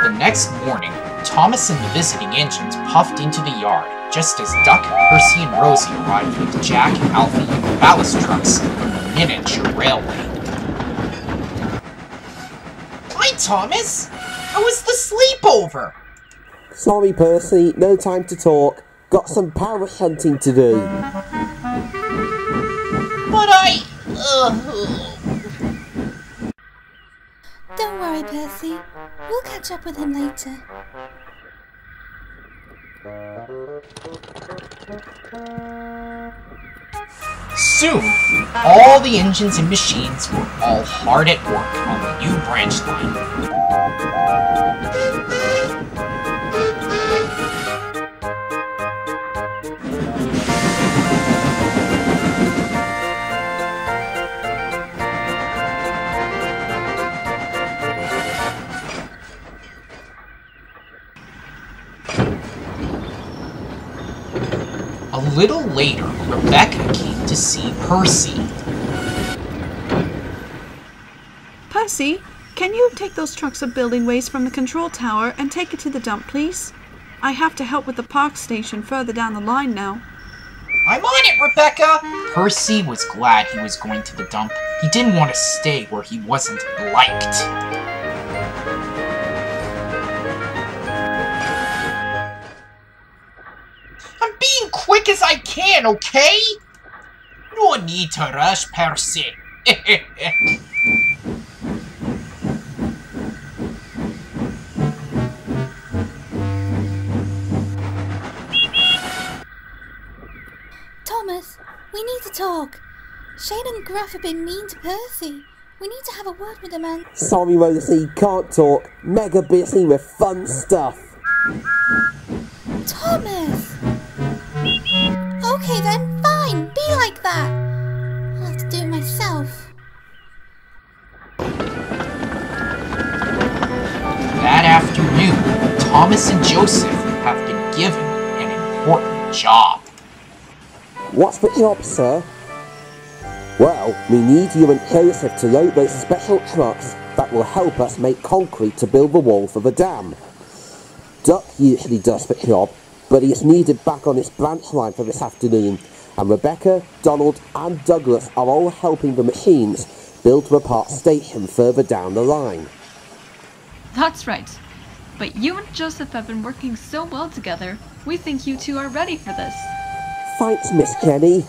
The next morning, Thomas and the visiting engines puffed into the yard, just as Duck, Percy, and Rosie arrived with Jack, Alfie, and the ballast trucks from the miniature railway. Hi, Thomas! How was the sleepover? Sorry, Percy, no time to talk. Got some parish hunting to do. But Don't worry, Percy. We'll catch up with him later. Soon, all the engines and machines were all hard at work on the new branch line. A little later, Rebecca came to see Percy. Percy, can you take those trucks of building waste from the control tower and take it to the dump, please? I have to help with the park station further down the line now. I'm on it, Rebecca! Percy was glad he was going to the dump. He didn't want to stay where he wasn't liked. I'm being quick as I can, okay? No need to rush, Percy. Thomas, we need to talk. Shane and Gruff have been mean to Percy. We need to have a word with the man. Sorry, Rosie, can't talk. Mega busy with fun stuff. Thomas! Okay then, fine, be like that. I'll have to do it myself. That afternoon, Thomas and Joseph have been given an important job. What's the job, sir? Well, we need you and Joseph to load those special trucks that will help us make concrete to build the wall for the dam. Duck usually does the job, but he is needed back on his branch line for this afternoon, and Rebecca, Donald and Douglas are all helping the machines build the park station further down the line. That's right. But you and Joseph have been working so well together, we think you two are ready for this. Thanks, Miss Jenny.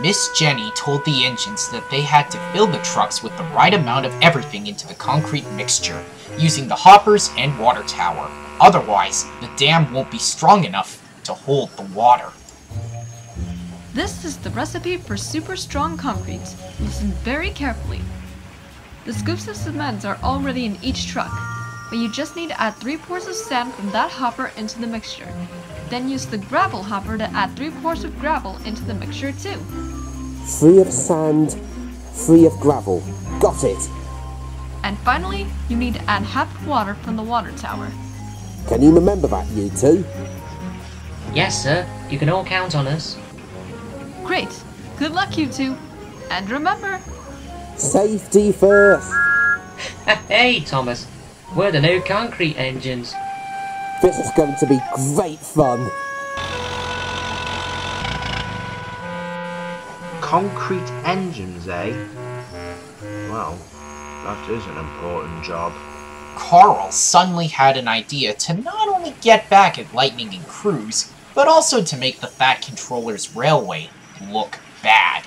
Miss Jenny told the engines that they had to fill the trucks with the right amount of everything into the concrete mixture, using the hoppers and water tower. Otherwise, the dam won't be strong enough to hold the water. This is the recipe for super strong concrete. Listen very carefully. The scoops of cement are already in each truck, but you just need to add 3 pours of sand from that hopper into the mixture. Then use the gravel hopper to add 3 pours of gravel into the mixture too. 3 of sand, 3 of gravel. Got it. And finally, you need to add half water from the water tower. Can you remember that, you two? Yes, sir. You can all count on us. Great. Good luck, you two. And remember... Safety first. Hey, Thomas. We're the new concrete engines. This is going to be great fun. Concrete engines, eh? Well, that is an important job. Carl suddenly had an idea to not only get back at Lightning and Cruz, but also to make the Fat Controller's railway look bad.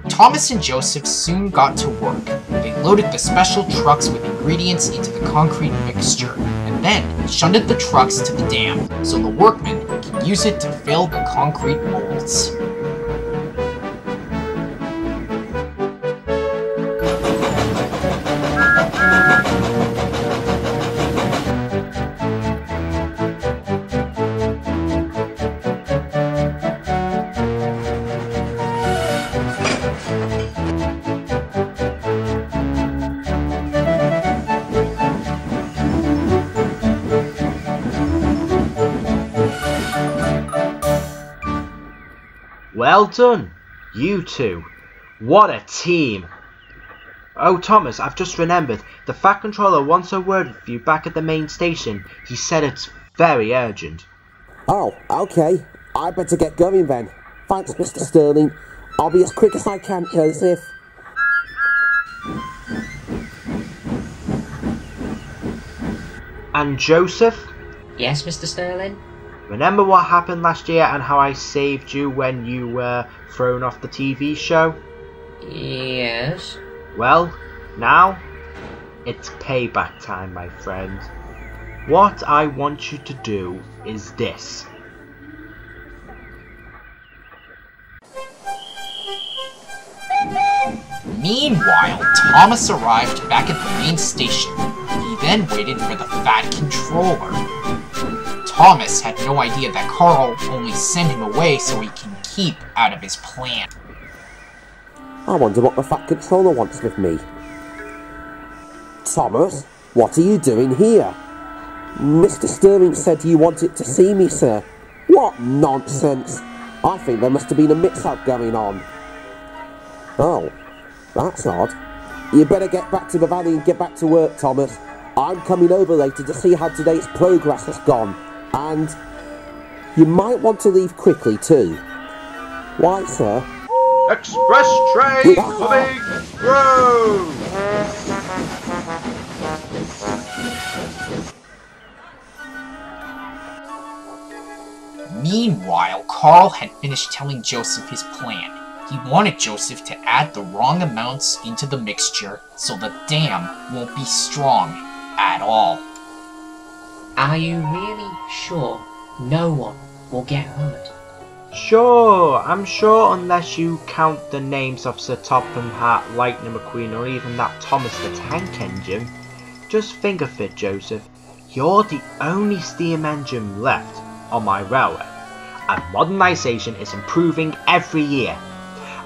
Thomas and Joseph soon got to work. They loaded the special trucks with ingredients into the concrete mixture, and then shunted the trucks to the dam so the workmen can use it to fill the concrete molds. Well done, you two. What a team. Oh, Thomas, I've just remembered. The Fat Controller wants a word with you back at the main station. He said it's very urgent. Oh, okay. I better get going then. Thanks, Mr. Sterling. I'll be as quick as I can, Joseph. And Joseph? Yes, Mr. Sterling? Remember what happened last year and how I saved you when you were thrown off the TV show? Yes. Well, now, it's payback time, my friend. What I want you to do is this. Meanwhile, Thomas arrived back at the main station. He then waited for the Fat Controller. Thomas had no idea that Carl only sent him away so he can keep out of his plan. I wonder what the Fat Controller wants with me. Thomas, what are you doing here? Mr. Sterling said you wanted to see me, sir. What nonsense! I think there must have been a mix-up going on. Oh, that's odd. You better get back to the valley and get back to work, Thomas. I'm coming over later to see how today's progress has gone. And you might want to leave quickly too. Why, sir? Express train coming through! Meanwhile, Carl had finished telling Joseph his plan. He wanted Joseph to add the wrong amounts into the mixture so the dam won't be strong at all. Are you really sure no one will get hurt? Sure, I'm sure unless you count the names of Sir Topham Hatt, Lightning McQueen, or even that Thomas the Tank Engine. Just think of it, Joseph. You're the only steam engine left on my railway, and modernisation is improving every year.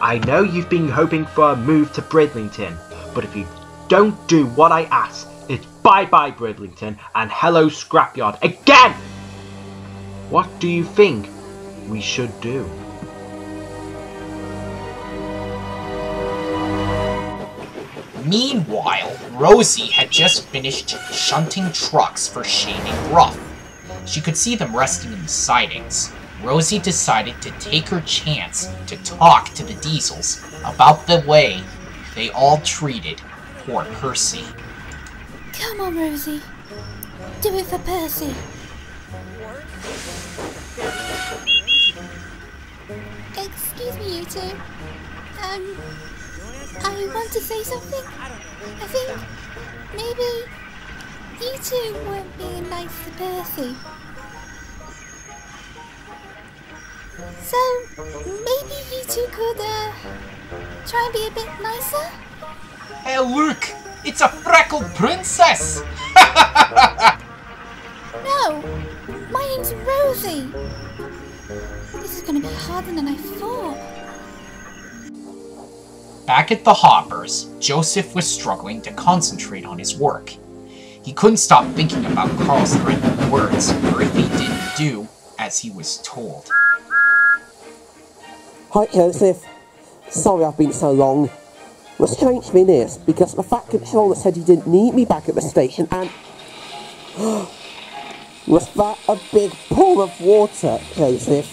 I know you've been hoping for a move to Bridlington, but if you don't do what I ask, it's bye-bye Bridlington and hello Scrapyard again! What do you think we should do? Meanwhile, Rosie had just finished shunting trucks for Shane and Gruff. She could see them resting in the sidings. Rosie decided to take her chance to talk to the Diesels about the way they all treated poor Percy. Come on, Rosie. Do it for Percy. Excuse me, you two. I want to say something. I think maybe you two weren't being nice to Percy. So, maybe you two could, try and be a bit nicer? Hey look! It's a freckled princess! No! My name's Rosie! This is gonna be harder than I thought. Back at the Hoppers, Joseph was struggling to concentrate on his work. He couldn't stop thinking about Carl's threatening words, or if he didn't do as he was told. Hi, Joseph. Sorry I've been so long. The strange thing is, because the Fat Controller said he didn't need me back at the station and... Was that a big pool of water, Joseph?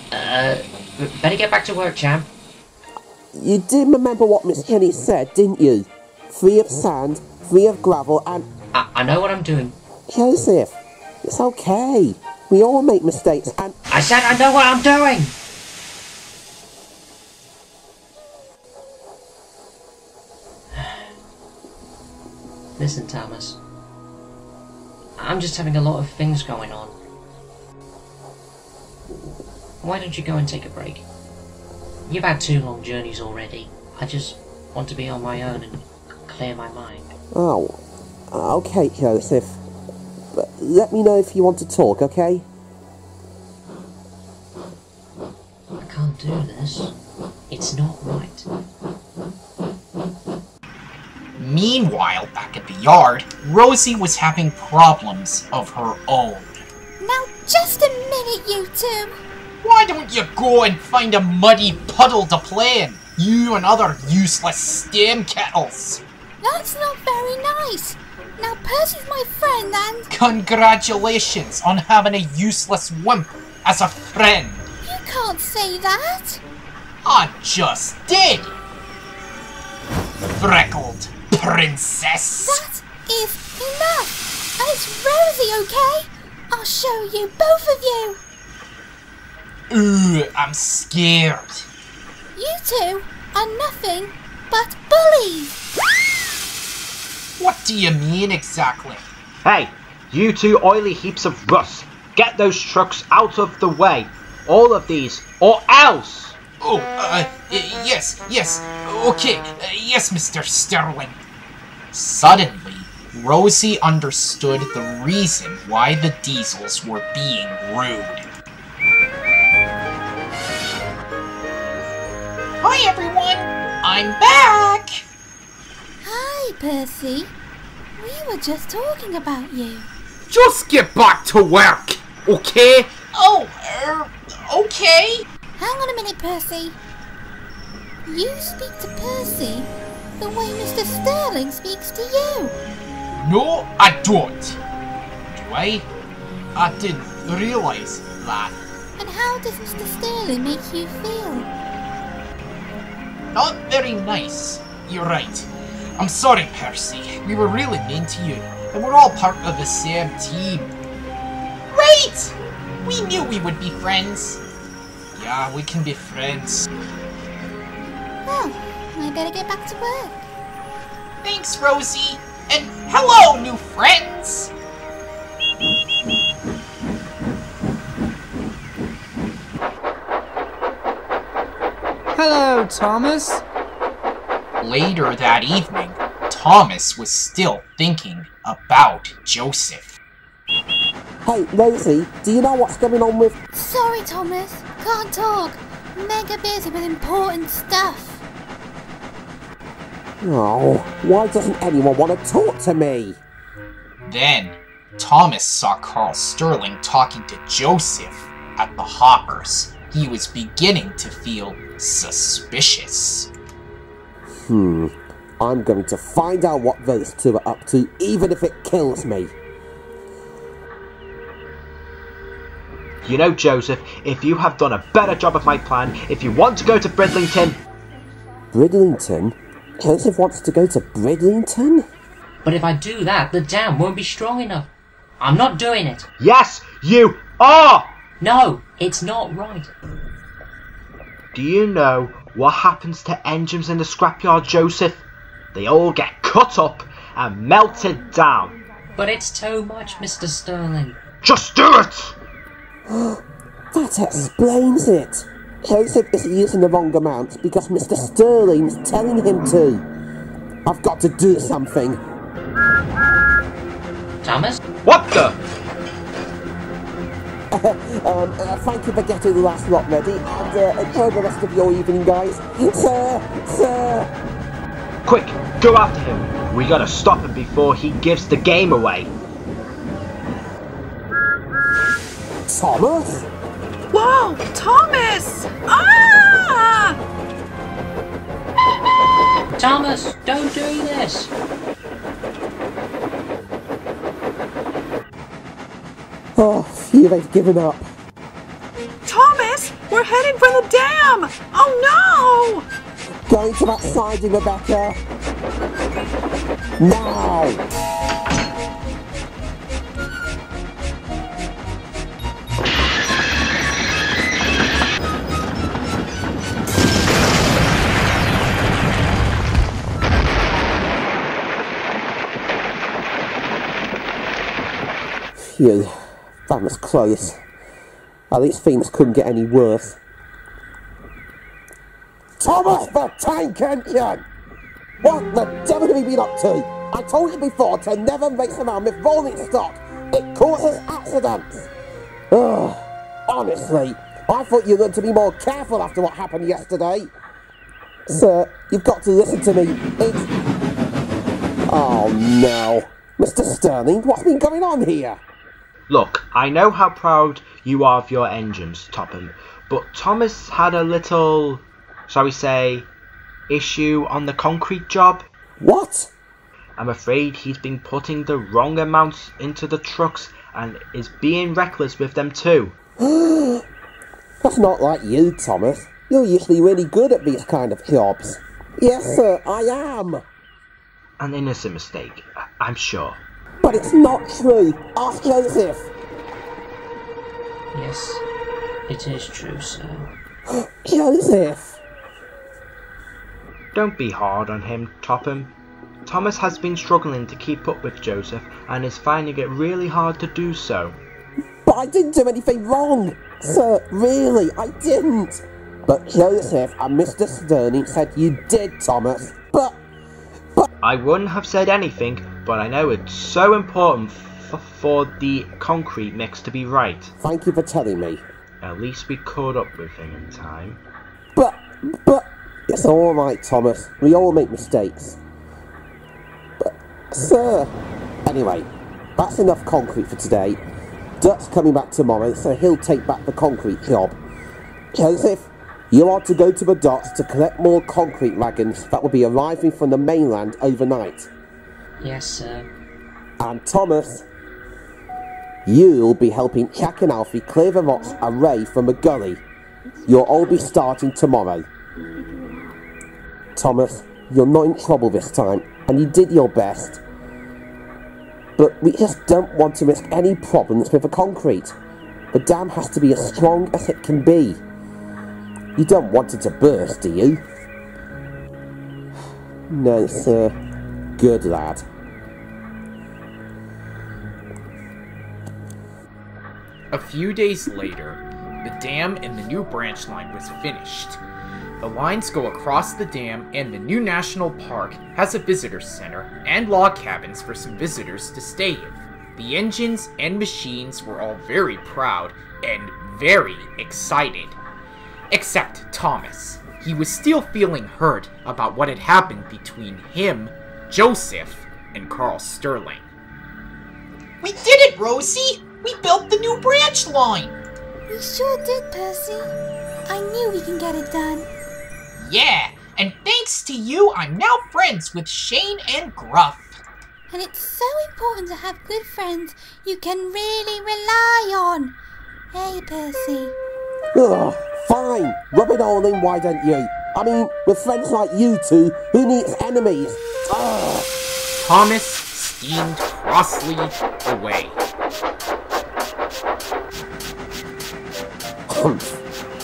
Better get back to work, champ. You did remember what Miss Jenny said, didn't you? 3 of sand, 3 of gravel and... I know what I'm doing. Joseph, it's okay. We all make mistakes and... I said I know what I'm doing! Listen, Thomas. I'm just having a lot of things going on. Why don't you go and take a break? You've had 2 long journeys already. I just want to be on my own and clear my mind. Oh, okay, Joseph. But let me know if you want to talk, okay? I can't do this. It's not right. Meanwhile, back at the yard, Rosie was having problems of her own. Now, just a minute, you two. Why don't you go and find a muddy puddle to play in? You and other useless steam kettles. That's not very nice. Now Percy's my friend and... Congratulations on having a useless wimp as a friend. You can't say that. I just did. Freckled princess. That is enough. And it's Rosie, okay? I'll show you, both of you. Ooh, I'm scared. You two are nothing but bullies. What do you mean exactly? Hey, you two oily heaps of rust. Get those trucks out of the way. All of these, or else! Oh, yes, okay, yes, Mr. Sterling. Suddenly, Rosie understood the reason why the Diesels were being rude. Hi, everyone! I'm back! Hi, Percy. We were just talking about you. Just get back to work, okay? Oh, okay. Hang on a minute, Percy. You speak to Percy the way Mr. Sterling speaks to you. No, I don't. Do I? I didn't realise that. And how does Mr. Sterling make you feel? Not very nice. You're right. I'm sorry, Percy. We were really mean to you, and we're all part of the same team. Right! We knew we would be friends. Yeah, we can be friends. Well, I better get back to work. Thanks, Rosie. And hello, new friends! Hello, Thomas. Later that evening, Thomas was still thinking about Joseph. Hey, Rosie, do you know what's going on with... Sorry, Thomas. Can't talk. Mega busy with important stuff. Oh, why doesn't anyone want to talk to me? Then, Thomas saw Carl Sterling talking to Joseph at the Hoppers. He was beginning to feel suspicious. I'm going to find out what those two are up to, even if it kills me. You know, Joseph, if you have done a better job of my plan, if you want to go to Bridlington... Bridlington? Joseph wants to go to Bridlington? But if I do that, the dam won't be strong enough. I'm not doing it. Yes, you are! No, it's not right. Do you know what happens to engines in the scrapyard, Joseph? They all get cut up and melted down. But it's too much, Mr. Sterling. Just do it! That explains it. Joseph is using the wrong amount because Mr. Sterling's telling him to. I've got to do something. Thomas? What the? Thank you for getting the last lot ready, and enjoy the rest of your evening, guys. Sir! Quick, go after him. We gotta stop him before he gives the game away. Thomas? Whoa, Thomas! Ah! Thomas, don't do this. Oh, phew, they've given up. Thomas, we're heading for the dam! Oh no! Going to that siding, Rebecca. Now! Phew, that was close. At least things couldn't get any worse. Thomas the Tank Engine! What the devil have you been up to? I told you before to never race around with rolling stock. It causes accidents. Ugh, honestly, I thought you learned to be more careful after what happened yesterday. Sir, you've got to listen to me. It's... Oh no. Mr. Sterling, what's been going on here? Look, I know how proud you are of your engines, Topham, but Thomas had a little, shall we say, issue on the concrete job? What? I'm afraid he's been putting the wrong amounts into the trucks and is being reckless with them too. That's not like you, Thomas. You're usually really good at these kind of jobs. Yes, sir, I am. An innocent mistake, I'm sure. But it's not true. Ask Joseph. Yes, it is true, sir. Joseph. Don't be hard on him, Topham. Thomas has been struggling to keep up with Joseph and is finding it really hard to do so. But I didn't do anything wrong. Sir, really, I didn't. But Joseph and Mr. Sterling said you did, Thomas. But... I wouldn't have said anything, but I know it's so important for the concrete mix to be right. Thank you for telling me. At least we caught up with him in time. But... It's alright, Thomas. We all make mistakes. But... Sir... Anyway, that's enough concrete for today. Duck's coming back tomorrow, so he'll take back the concrete job. Joseph, you are to go to the docks to collect more concrete wagons that will be arriving from the mainland overnight. Yes, sir. And Thomas, you'll be helping Jack and Alfie clear the rocks away from the gully. You'll all be starting tomorrow. Thomas, you're not in trouble this time, and you did your best. But we just don't want to risk any problems with the concrete. The dam has to be as strong as it can be. You don't want it to burst, do you? No, sir. Good lad. A few days later, the dam and the new branch line was finished. The lines go across the dam, and the new national park has a visitor center and log cabins for some visitors to stay in. The engines and machines were all very proud and very excited. Except Thomas. He was still feeling hurt about what had happened between him, Joseph, and Carl Sterling. We did it, Rosie! We built the new branch line! We sure did, Percy. I knew we can get it done. Yeah, and thanks to you, I'm now friends with Shane and Gruff. And it's so important to have good friends you can really rely on. Hey, Percy. Ugh, fine. Rub it all in, why don't you? I mean, with friends like you two, who needs enemies? Ugh. Thomas steamed crossly away.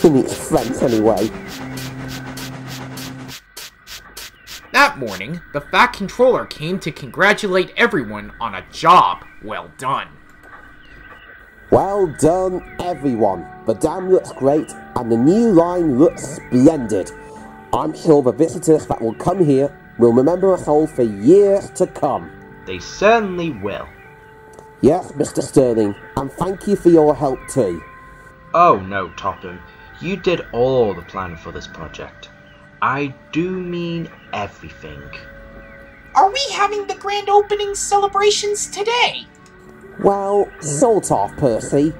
Who needs friends anyway? That morning, the Fat Controller came to congratulate everyone on a job well done. Well done, everyone. The dam looks great, and the new line looks splendid. I'm sure the visitors that will come here will remember us all for years to come. They certainly will. Yes, Mr. Sterling, and thank you for your help too. Oh no, Topham. You did all the planning for this project. I do mean everything. Are we having the grand opening celebrations today? Well, sort of, Percy.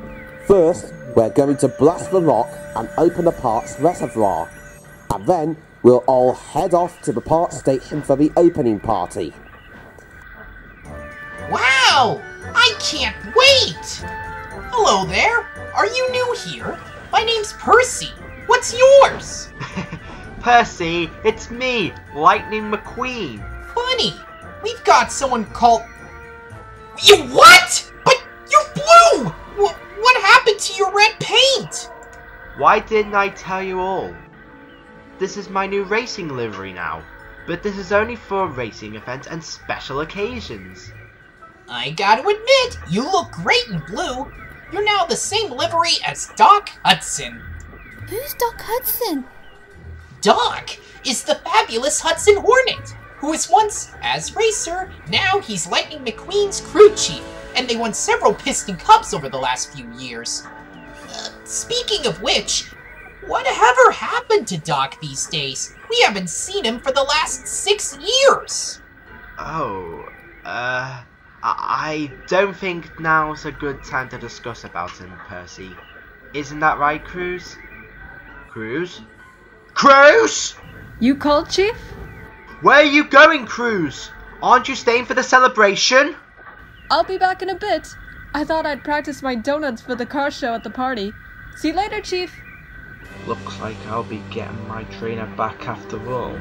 First, we're going to blast the rock and open the park's reservoir. And then, we'll all head off to the park station for the opening party. Wow! I can't wait! Hello there. Are you new here? My name's Percy. What's yours? Percy, it's me, Lightning McQueen. Funny. We've got someone called... You what? But you're blue! What happened to your red paint? Why didn't I tell you all? This is my new racing livery now, but this is only for racing events and special occasions. I gotta admit, you look great in blue. You're now the same livery as Doc Hudson. Who's Doc Hudson? Doc is the fabulous Hudson Hornet, who was once, as racer, now he's Lightning McQueen's crew chief, and they won several Piston Cups over the last few years. Speaking of which, whatever happened to Doc these days? We haven't seen him for the last 6 years. Oh, I don't think now's a good time to discuss about him, Percy. Isn't that right, Cruz? Cruz? Cruz! You called, Chief? Where are you going, Cruz? Aren't you staying for the celebration? I'll be back in a bit. I thought I'd practice my donuts for the car show at the party. See you later, Chief. Looks like I'll be getting my trainer back after all.